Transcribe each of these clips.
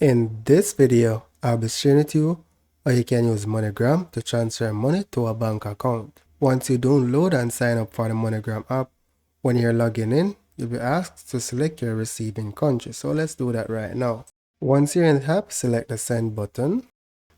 In this video, I'll be sharing with you how you can use Moneygram to transfer money to a bank account. Once you download and sign up for the Moneygram app, when you're logging in, you'll be asked to select your receiving country. So let's do that right now. Once you're in the app, select the send button,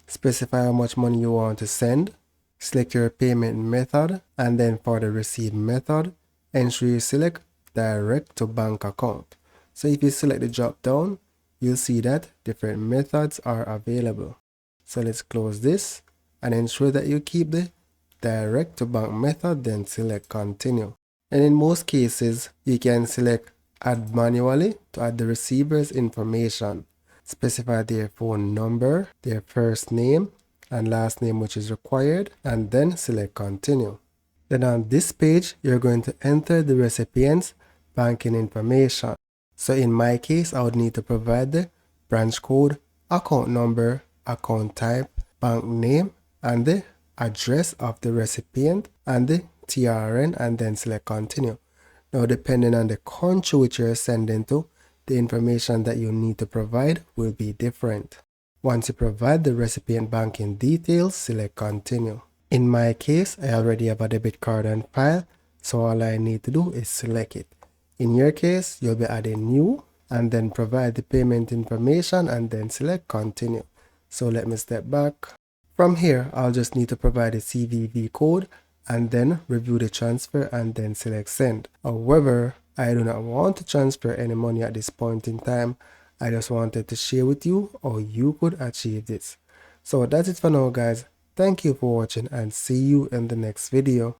specify how much money you want to send, select your payment method, and then for the receive method, ensure you select direct to bank account. So if you select the drop down, you'll see that different methods are available. So let's close this and ensure that you keep the direct to bank method, then select continue. And in most cases, you can select add manually to add the receiver's information. Specify their phone number, their first name and last name which is required, and then select continue. Then on this page, you're going to enter the recipient's banking information. So in my case, I would need to provide the branch code, account number, account type, bank name, and the address of the recipient, and the TRN, and then select continue. Now, depending on the country which you're sending to, the information that you need to provide will be different. Once you provide the recipient banking details, select continue. In my case, I already have a debit card on file, so all I need to do is select it. In your case, you'll be adding new and then provide the payment information and then select continue. So let me step back. From here, I'll just need to provide a CVV code and then review the transfer and then select send. However, I do not want to transfer any money at this point in time. I just wanted to share with you how you could achieve this. So that's it for now, guys. Thank you for watching and see you in the next video.